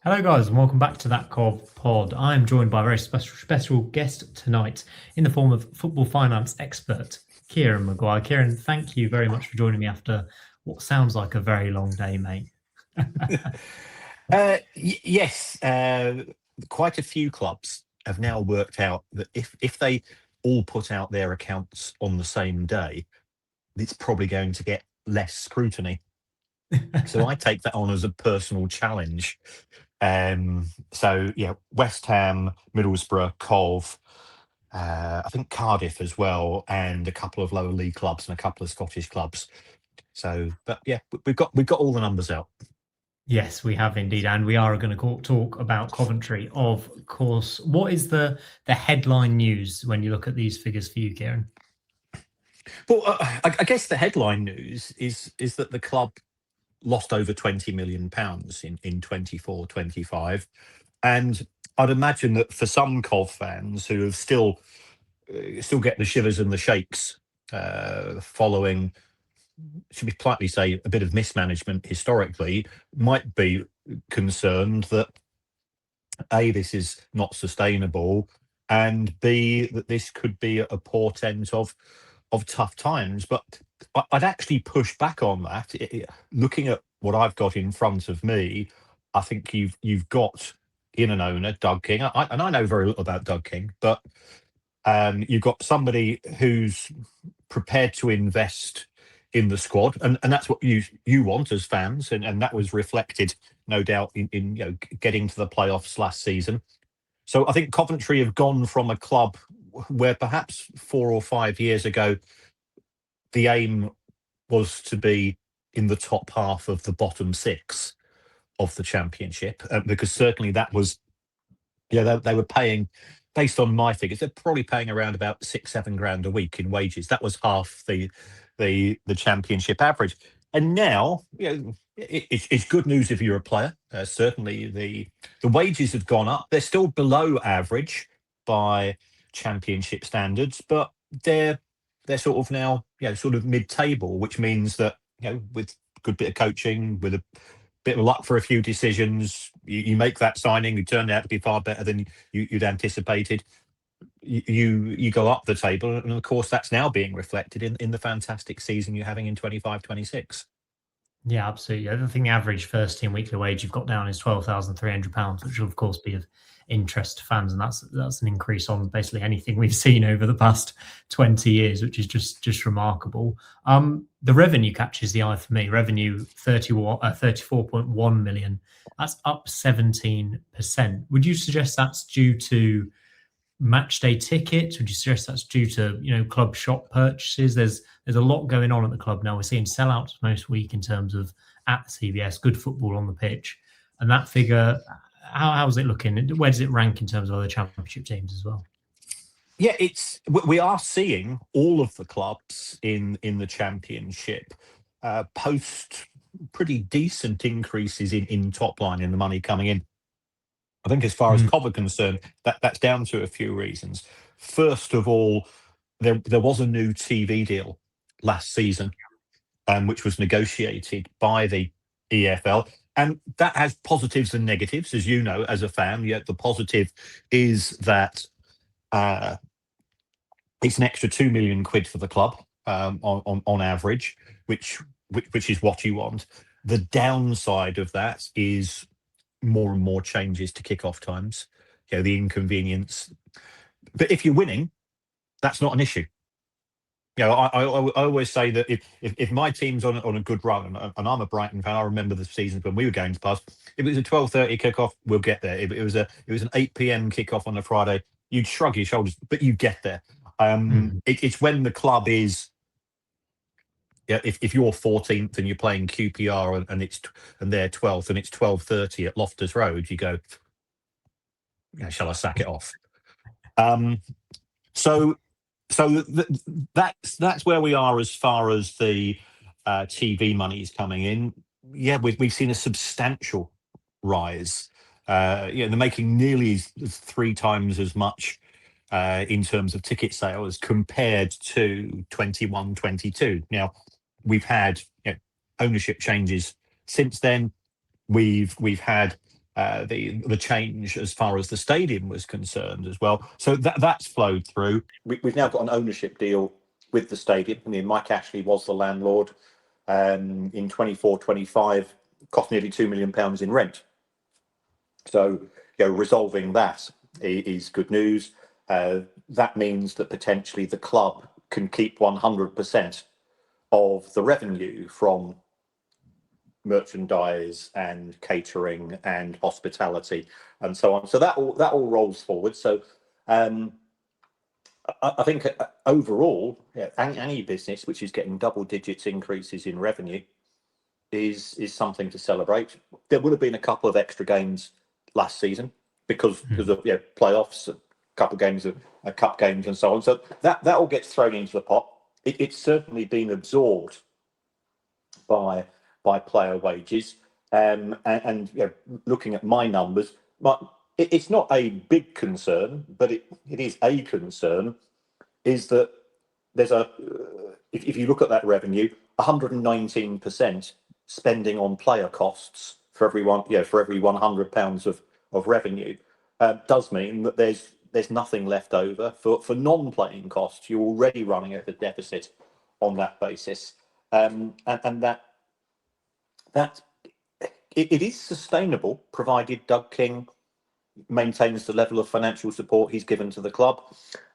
Hello, guys, and welcome back to That Cov Pod. I'm joined by a very special guest tonight in the form of football finance expert Kieran Maguire. Kieran, thank you very much for joining me after what sounds like a very long day, mate. Yes, quite a few clubs have now worked out that if they all put out their accounts on the same day, it's probably going to get less scrutiny. So I take that on as a personal challenge. So yeah, West Ham, Middlesbrough, Cov, I think Cardiff as well, and a couple of lower league clubs and a couple of Scottish clubs. So, but yeah, we've got all the numbers out. Yes, we have indeed, and we are going to talk about Coventry, of course. What is the headline news when you look at these figures for you, Kieran? Well, I guess the headline news is that the club lost over 20 million pounds in 24-25, and I'd imagine that for some Cov fans who have still get the shivers and the shakes following, should we politely say, a bit of mismanagement historically, might be concerned that A, this is not sustainable, and B, that this could be a portent of tough times. But I'd actually push back on that. Looking at what I've got in front of me, I think you've got in an owner, Doug King, and I know very little about Doug King, but you've got somebody who's prepared to invest in the squad, and that's what you want as fans, and that was reflected, no doubt, in getting to the playoffs last season. So I think Coventry have gone from a club where perhaps 4 or 5 years ago the aim was to be in the top half of the bottom six of the championship, because certainly that was, they were paying, based on my figures, they're probably paying around about 6-7 grand a week in wages. That was half the championship average. And now, it's good news if you're a player. Certainly, the wages have gone up. They're still below average by championship standards, but they're sort of now, sort of mid-table, which means that, with a good bit of coaching, with a bit of luck for a few decisions, you make that signing. It turned out to be far better than you'd anticipated. You go up the table, and of course that's now being reflected in the fantastic season you're having in 25-26. Yeah, absolutely. I think the average first team weekly wage you've got down is £12,300, which will of course be of interest to fans, and that's an increase on basically anything we've seen over the past 20 years, which is just remarkable. The revenue catches the eye for me. Revenue 34.1 million. That's up 17%. Would you suggest that's due to match day tickets? Would you suggest that's due to club shop purchases? There's a lot going on at the club now. We're seeing sellouts most week in terms of at the CBS, good football on the pitch, and that figure. How's it looking? Where does it rank in terms of other championship teams as well? Yeah, we are seeing all of the clubs in the championship post pretty decent increases in top line, in the money coming in. I think as far as Mm. Cov are concerned, that's down to a few reasons. First of all, there was a new TV deal last season, which was negotiated by the EFL. And that has positives and negatives, as you know, as a fan. Yet the positive is that uh, it's an extra 2 million quid for the club, on average, which is what you want. The downside of that is more and more changes to kick-off times, the inconvenience. But if you're winning, that's not an issue. I always say that if my team's on a good run, and I'm a Brighton fan, I remember the seasons when we were going to pass. If it was a 12:30 kickoff, we'll get there. If it was an 8 p.m. kickoff on a Friday, you'd shrug your shoulders, but you get there. Mm. It's when the club is, if you're 14th and you're playing QPR, and they're 12th and it's 12:30 at Loftus Road, you go, shall I sack it off? Um, so that's where we are as far as the TV money is coming in. Yeah, we've seen a substantial rise. They're making nearly three times as much in terms of ticket sales compared to 21-22. Now, we've had ownership changes since then. We've had the change as far as the stadium was concerned as well. So that's flowed through. We've now got an ownership deal with the stadium. I mean, Mike Ashley was the landlord. In 24-25, cost nearly £2 million in rent. So, resolving that is good news. That means that potentially the club can keep 100% of the revenue from merchandise and catering and hospitality and so on. So that all rolls forward. So I think overall, any business which is getting double digits increases in revenue is something to celebrate. There would have been a couple of extra games last season because of playoffs, a couple of games of cup games and so on. So that all gets thrown into the pot. It's certainly been absorbed by player wages. And looking at my numbers, it's not a big concern, but it is a concern. Is that there's if you look at that revenue, 119% spending on player costs for every £100 of revenue does mean that there's nothing left over for non-playing costs. You're already running at a deficit on that basis, and that it is sustainable provided Doug King maintains the level of financial support he's given to the club.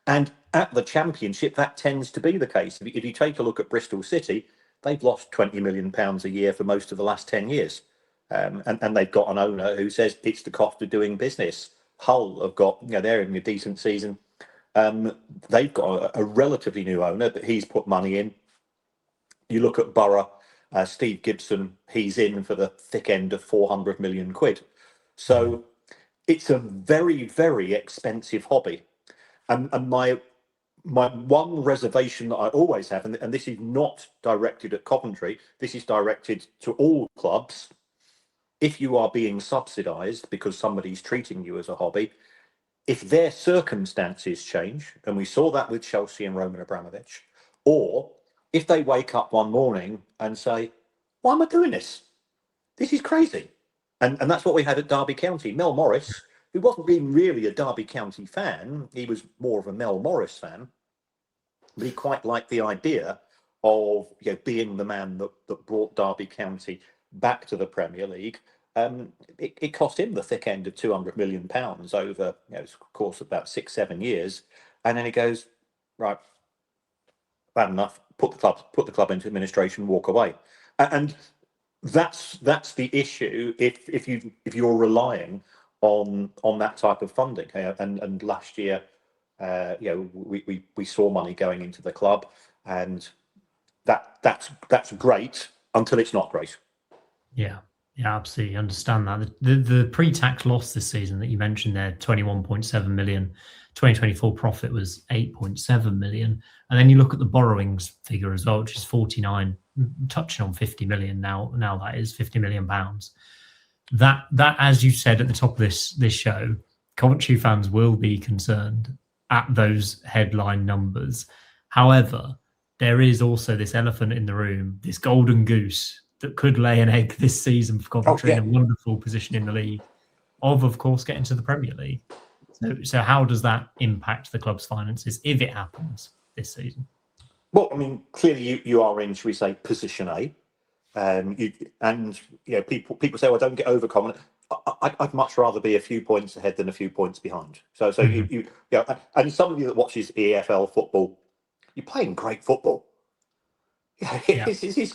And at the Championship, that tends to be the case. If you take a look at Bristol City, they've lost £20 million a year for most of the last 10 years. And they've got an owner who says it's the cost of doing business. Hull have got, they're in a decent season. They've got a relatively new owner, but he's put money in. You look at Borough, Steve Gibson, he's in for the thick end of 400 million quid. So it's a very, very expensive hobby. And my one reservation that I always have, and this is not directed at Coventry, this is directed to all clubs. If you are being subsidised because somebody's treating you as a hobby, if their circumstances change, and we saw that with Chelsea and Roman Abramovich, or if they wake up one morning and say, why am I doing this? This is crazy. And that's what we had at Derby County. Mel Morris, who wasn't being really a Derby County fan, he was more of a Mel Morris fan, but he quite liked the idea of being the man that brought Derby County back to the Premier League. It cost him the thick end of £200 million over the course of about 6-7 years, and then he goes, right, bad enough, put the club into administration, walk away. And that's the issue if you're relying on that type of funding. And last year, we saw money going into the club, and that's great until it's not great. Yeah, absolutely understand that. The pre-tax loss this season that you mentioned there, 21.7 million. 2024 profit was 8.7 million. And then you look at the borrowings figure as well, which is 49, touching on 50 million now that is 50 million pounds. That, as you said at the top of this show, Coventry fans will be concerned at those headline numbers. However, there is also this elephant in the room, this golden goose that could lay an egg this season for Coventry in a wonderful position in the league, of course, getting to the Premier League. So how does that impact the club's finances if it happens this season? Well, I mean, clearly you are in, shall we say, position A. People say, well, don't get overconfident. I'd much rather be a few points ahead than a few points behind. So you and somebody that watches EFL football, you're playing great football. It's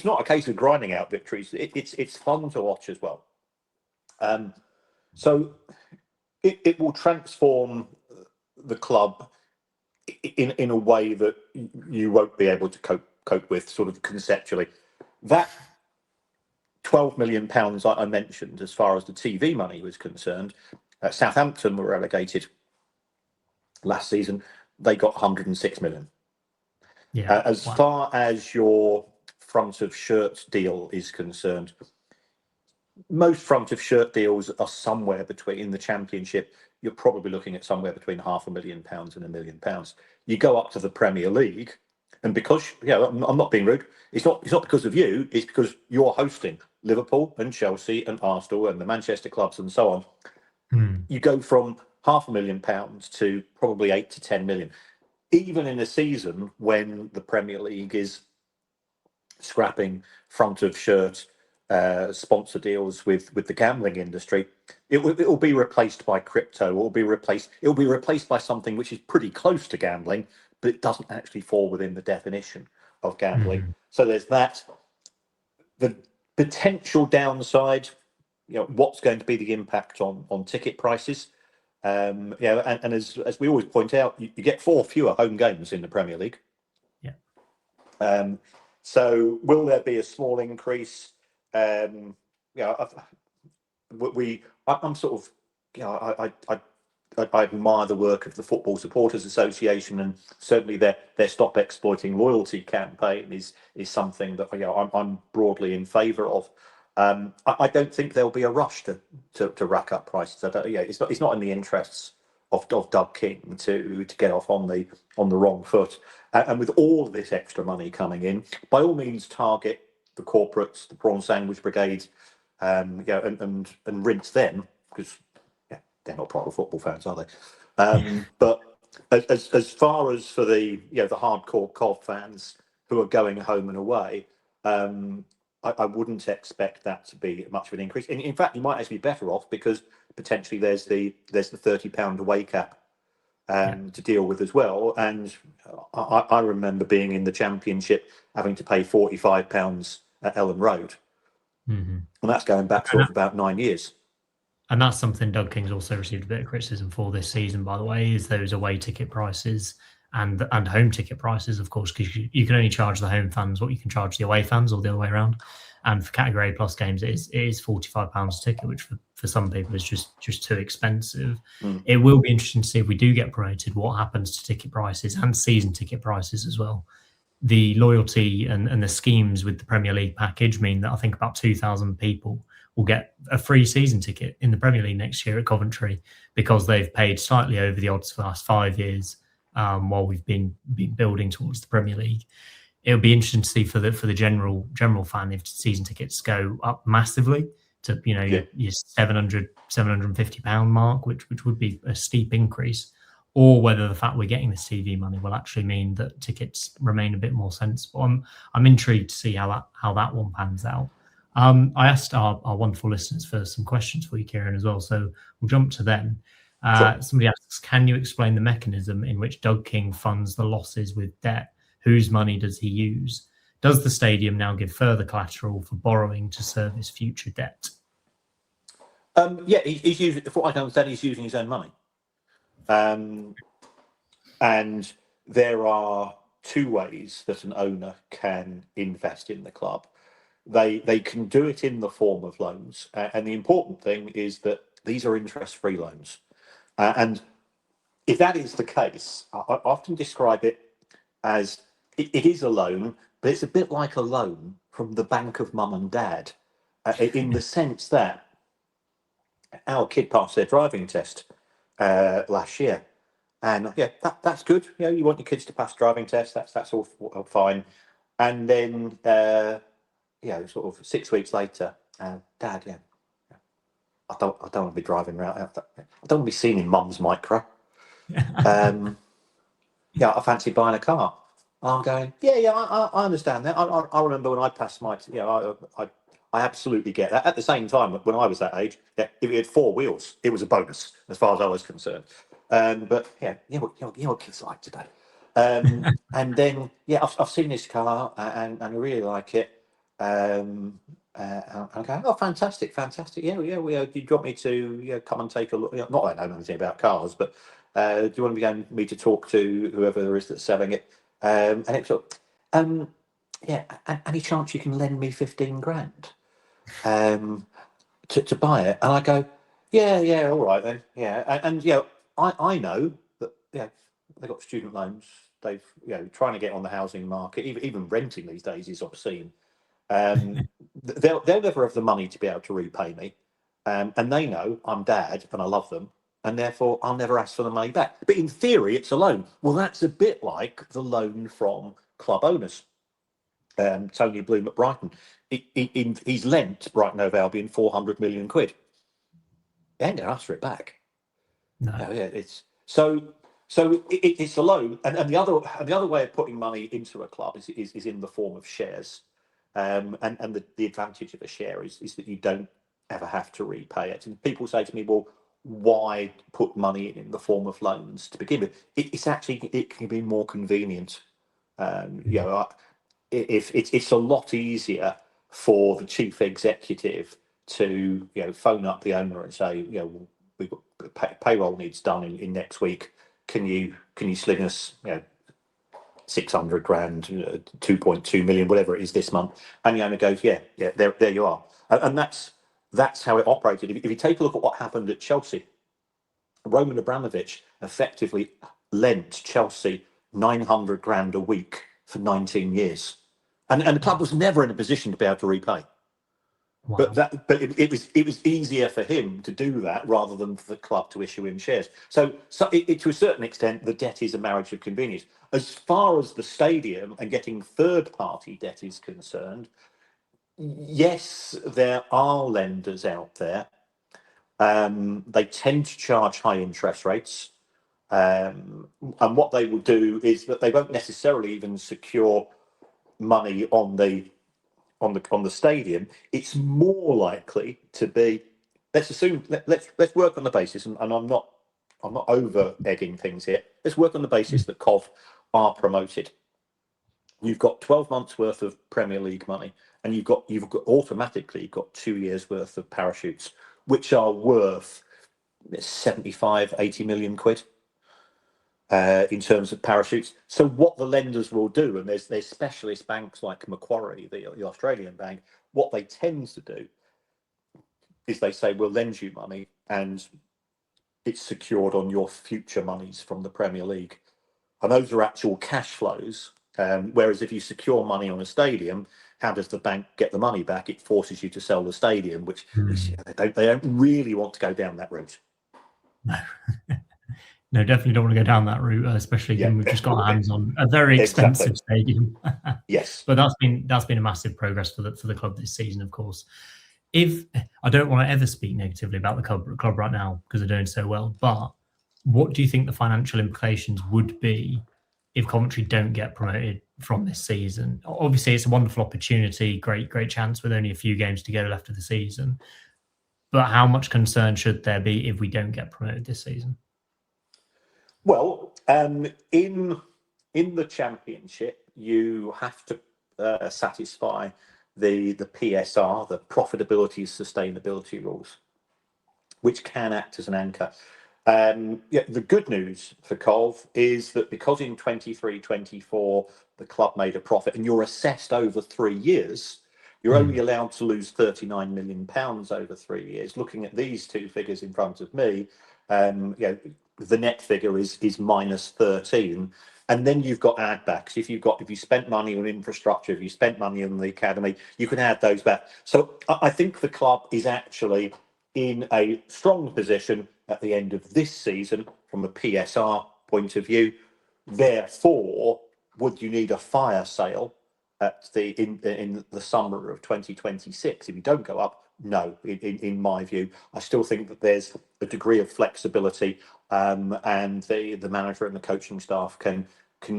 not a case of grinding out victories. It's fun to watch as well. So it will transform the club in a way that you won't be able to cope with, sort of conceptually. That £12 million I mentioned, as far as the TV money was concerned, Southampton were relegated last season. They got 106 million. As far as your front of shirt deal is concerned, most front of shirt deals are somewhere between, in the Championship, you're probably looking at somewhere between £500,000 and £1 million. You go up to the Premier League, And because I'm not being rude. It's not because of you. It's because you're hosting Liverpool and Chelsea and Arsenal and the Manchester clubs and so on. You go from £500,000 to probably 8 to 10 million, even in a season when the Premier League is scrapping front of shirt sponsor deals with the gambling industry. It will be replaced by crypto. It will be replaced by something which is pretty close to gambling, but it doesn't actually fall within the definition of gambling. So there's that. The potential downside, what's going to be the impact on ticket prices? And as we always point out, you get 4 fewer home games in the Premier League. So will there be a small increase? I'm sort of, I admire the work of the Football Supporters Association, and certainly their Stop Exploiting Loyalty campaign is something that I'm broadly in favour of. I don't think there'll be a rush to rack up prices. It's not in the interests of Doug King to get off on the wrong foot. And with all of this extra money coming in, by all means target the corporates, the prawn sandwich brigade, and rinse them, because they're not proper football fans, are they? But as far as for the hardcore Cov fans who are going home and away, I wouldn't expect that to be much of an increase. In fact, you might actually be better off, because potentially there's the £30 away cap to deal with as well. And I remember being in the Championship having to pay £45 at Ellen Road, and that's going back sort of about 9 years. And that's something Doug King's also received a bit of criticism for this season, by the way, is those away ticket prices and home ticket prices, of course, because you can only charge the home fans what you can charge the away fans, or the other way around. And for Category A plus games, it is £45 a ticket, which for some people is just too expensive. It will be interesting to see, if we do get promoted, what happens to ticket prices and season ticket prices as well. The loyalty and the schemes with the Premier League package mean that I think about 2,000 people will get a free season ticket in the Premier League next year at Coventry, because they've paid slightly over the odds for the last 5 years while we've been building towards the Premier League. It'll be interesting to see for the general fan, if season tickets go up massively to your £750 mark, which would be a steep increase, or whether the fact we're getting the TV money will actually mean that tickets remain a bit more sensible. I'm intrigued to see how that one pans out. I asked our wonderful listeners for some questions for you, Kieran, as well, so we'll jump to them. Sure. Somebody asks, can you explain the mechanism in which Doug King funds the losses with debt? Whose money does he use? Does the stadium now give further collateral for borrowing to service future debt? He's using, from what I can understand, he's using his own money. And there are 2 ways that an owner can invest in the club. They can do it in the form of loans, and the important thing is that these are interest-free loans. And if that is the case, I often describe it as it is a loan, but it's a bit like a loan from the bank of mum and dad, in the sense that our kid passed their driving test last year, and that's good. You want your kids to pass driving tests. That's all fine. And then sort of 6 weeks later, Dad, I don't want to be driving around. I don't want to be seen in Mum's Micra. I fancy buying a car. I'm going, I understand that. I remember when I passed my, I absolutely get that. At the same time, when I was that age, if it had 4 wheels, it was a bonus as far as I was concerned. But what kids like today. And then I've seen this car and I really like it. I'm going, oh, fantastic. Yeah. Do you want me to come and take a look? Not that I know anything about cars, but do you want me to talk to whoever there is that's selling it? And it's sort of, any chance you can lend me 15 grand to buy it? And I go, all right then, and I know that they've got student loans. They've trying to get on the housing market. Even renting these days is obscene. They'll never have the money to be able to repay me, and they know I'm Dad and I love them, and therefore I'll never ask for the money back. But in theory, it's a loan. Well, that's a bit like the loan from club owners. Tony Bloom at Brighton, he's lent Brighton Hove Albion 400 million quid. He ain't going to ask for it back. No. Yeah, it's it's a loan, and the other way of putting money into a club is in the form of shares, and the advantage of a share is that you don't ever have to repay it. And people say to me, well, why put money in the form of loans to begin with? It can be more convenient. If it's a lot easier for the chief executive to phone up the owner and say, we've got payroll needs done in next week. Can you sling us 600 grand, 2.2 million, whatever it is this month? And the owner goes, yeah, there you are. And that's how it operated. If you take a look at what happened at Chelsea, Roman Abramovich effectively lent Chelsea 900 grand a week for 19 years. And the club was never in a position to be able to repay. Wow. But it was easier for him to do that rather than for the club to issue him shares. So to a certain extent, the debt is a marriage of convenience. As far as the stadium and getting third-party debt is concerned, yes, there are lenders out there. They tend to charge high interest rates. And what they will do is that they won't necessarily even secure money on the stadium. It's more likely to be, let's work on the basis, and I'm not over egging things here. Let's work on the basis that Cov are promoted. You've got 12 months worth of Premier League money, and you've got automatically got 2 years worth of parachutes, which are worth 75, 80 million quid. In terms of parachutes. So what the lenders will do, and there's specialist banks like Macquarie, the Australian bank, what they tend to do is they say, we'll lend you money and it's secured on your future monies from the Premier League. And those are actual cash flows. Whereas if you secure money on a stadium, how does the bank get the money back? It forces you to sell the stadium, which they don't really want to go down that route. No. No, definitely don't want to go down that route, especially given we've just got our hands on a very expensive stadium. Yes, but that's been a massive progress for the club this season, of course. If I don't want to ever speak negatively about the club right now because they're doing so well, but what do you think the financial implications would be if Coventry don't get promoted from this season? Obviously, it's a wonderful opportunity, great chance with only a few games to go left of the season. But how much concern should there be if we don't get promoted this season? Well, in the Championship, you have to satisfy the PSR, the profitability sustainability rules, which can act as an anchor. The good news for Cov is that because in 23-24 the club made a profit and you're assessed over 3 years, you're only allowed to lose £39 million over 3 years. Looking at these two figures in front of me, the net figure is minus 13, and then you've got add backs. If you spent money on infrastructure, if you spent money on the academy, you can add those back. So I think the club is actually in a strong position at the end of this season from a PSR point of view. Therefore, would you need a fire sale in the summer of 2026 if you don't go up? No, in my view. I still think that there's a degree of flexibility, and the manager and the coaching staff can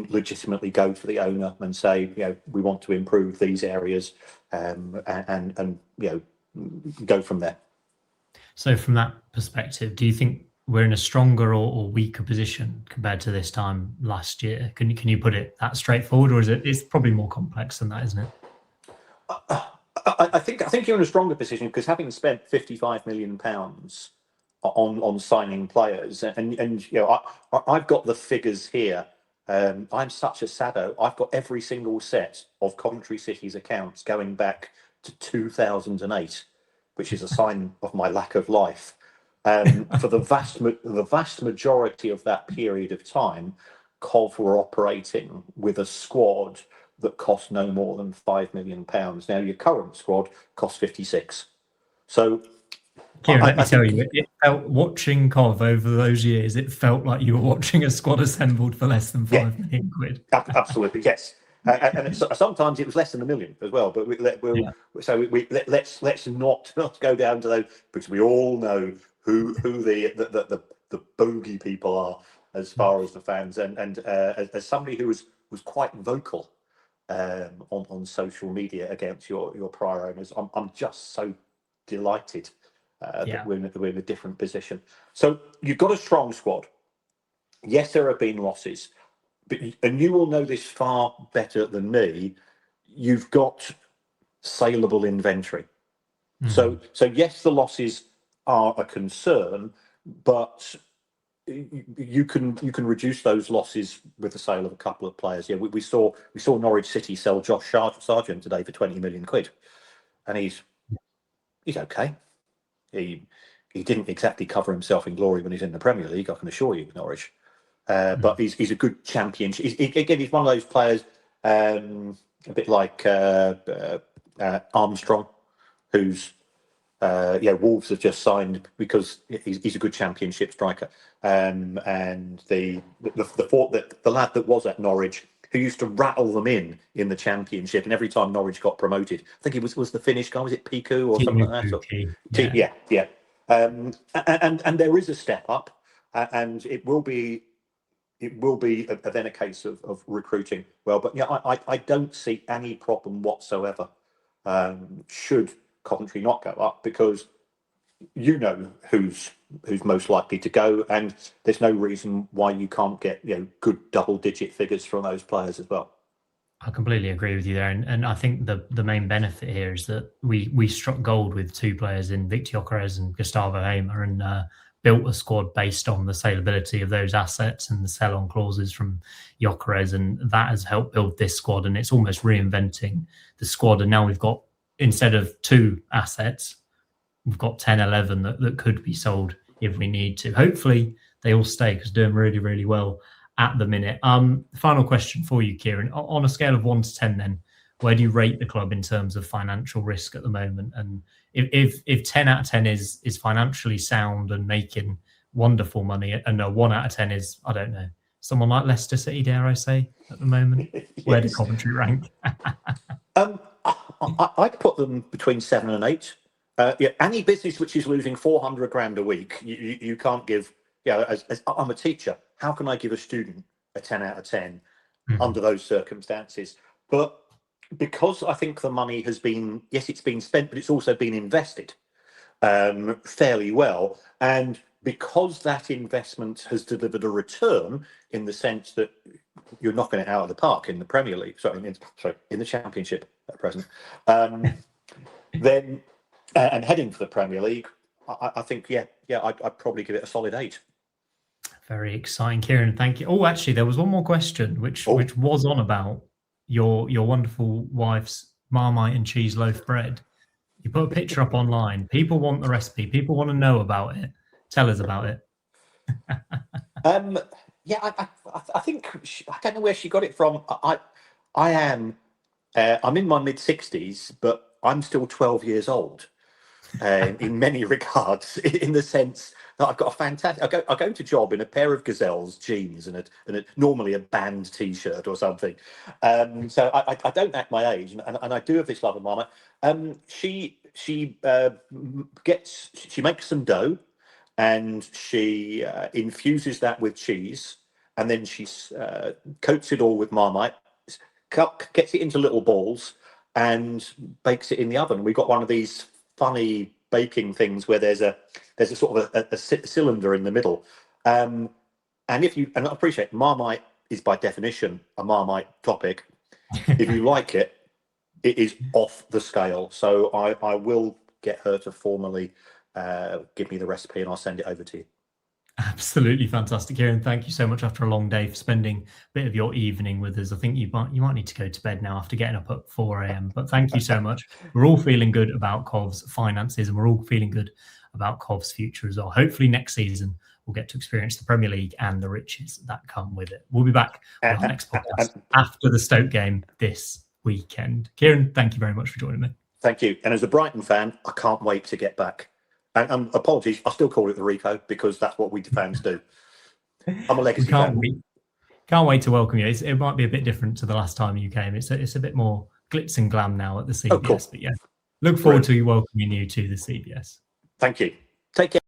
legitimately go to the owner and say, we want to improve these areas, and go from there. So from that perspective, do you think we're in a stronger or weaker position compared to this time last year? Can you put it that straightforward, or it's probably more complex than that, isn't it? I think you're in a stronger position because having spent £55 million on signing players, and I've got the figures here. I'm such a sado. I've got every single set of Coventry City's accounts going back to 2008, which is a sign of my lack of life. For the vast majority of that period of time, Cov were operating with a squad that cost no more than £5 million. Now your current squad costs 56. So, Kieran, let me tell you, it felt, watching Cov over those years, it felt like you were watching a squad assembled for less than £5 million. Absolutely, yes. and sometimes it was less than $1 million as well. But let's not go down to those, because we all know who the bogey people are as far as the fans. And as somebody who was quite vocal on social media against your prior owners, I'm just so delighted that we're in a different position. So you've got a strong squad. Yes, there have been losses, and you will know this far better than me. You've got saleable inventory. So yes, the losses are a concern, but you can reduce those losses with the sale of a couple of players. Yeah, we saw Norwich City sell Josh Sargent today for 20 million quid, and he's okay. He didn't exactly cover himself in glory when he's in the Premier League, I can assure you, Norwich. But he's a good championship. Again, he's one of those players, a bit like Armstrong, who's Wolves have just signed because he's a good championship striker. And the lad that was at Norwich, who used to rattle them in the championship, and every time Norwich got promoted, I think he was the Finnish guy. Was it Piku or something like that? Yeah. And there is a step up, and it will be then a case of recruiting well. But yeah, I don't see any problem whatsoever should Coventry not go up, because you know who's most likely to go, and there's no reason why you can't get good double-digit figures from those players as well. I completely agree with you there, and I think the main benefit here is that we struck gold with two players in Victor Gyökeres and Gustavo Hamer, and built a squad based on the saleability of those assets and the sell-on clauses from Gyökeres, and that has helped build this squad. And it's almost reinventing the squad. And now we've got, instead of 2 assets, we've got 10, 11 that could be sold if we need to. Hopefully they all stay, because doing really, really well at the minute. Final question for you, Kieran. On a scale of 1 to 10 then, where do you rate the club in terms of financial risk at the moment? And if 10 out of 10 is financially sound and making wonderful money, and a 1 out of 10 is, I don't know, someone like Leicester City, dare I say, at the moment, yes. Where do Coventry rank? I'd put them between 7 and 8. Any business which is losing 400 grand a week, you can't give. As I'm a teacher, how can I give a student a 10 out of 10 under those circumstances? But because I think the money has been, yes, it's been spent, but it's also been invested fairly well, and because that investment has delivered a return in the sense that you're knocking it out of the park in the Premier League, in the Championship at present, then and heading for the Premier League, I think I'd probably give it a solid 8. Very exciting, Kieran. Thank you. Oh, actually, there was one more question, which was on about your wonderful wife's Marmite and cheese loaf bread. You put a picture up online. People want the recipe. People want to know about it. Tell us about it. I think I don't know where she got it from. I'm in my mid-60s, but I'm still 12 years old. In many regards, in the sense that I've got a fantastic. I go to job in a pair of Gazelles jeans and normally a band T-shirt or something. So I don't act my age, and I do have this love of Marmite. She makes some dough, and she infuses that with cheese, and then she coats it all with Marmite, gets it into little balls, and bakes it in the oven. We've got one of these funny baking things where there's a sort of a cylinder in the middle, and I appreciate Marmite is by definition a Marmite topic. If you like it, it is off the scale. So I will get her to formally give me the recipe, and I'll send it over to you. Absolutely fantastic, Kieran. Thank you so much after a long day for spending a bit of your evening with us. I think you might need to go to bed now after getting up at 4 a.m. But thank you so much. We're all feeling good about Cov's finances, and we're all feeling good about Cov's future as well. Hopefully next season we'll get to experience the Premier League and the riches that come with it. We'll be back with our next podcast after the Stoke game this weekend. Kieran, thank you very much for joining me. Thank you. And as a Brighton fan, I can't wait to get back. And apologies, I still call it the Rico because that's what we fans do. I'm a legacy fan. Can't wait to welcome you. It might be a bit different to the last time you came. It's a bit more glitz and glam now at the CBS. Oh, cool. But yeah, look forward to welcoming you to the CBS. Thank you. Take care.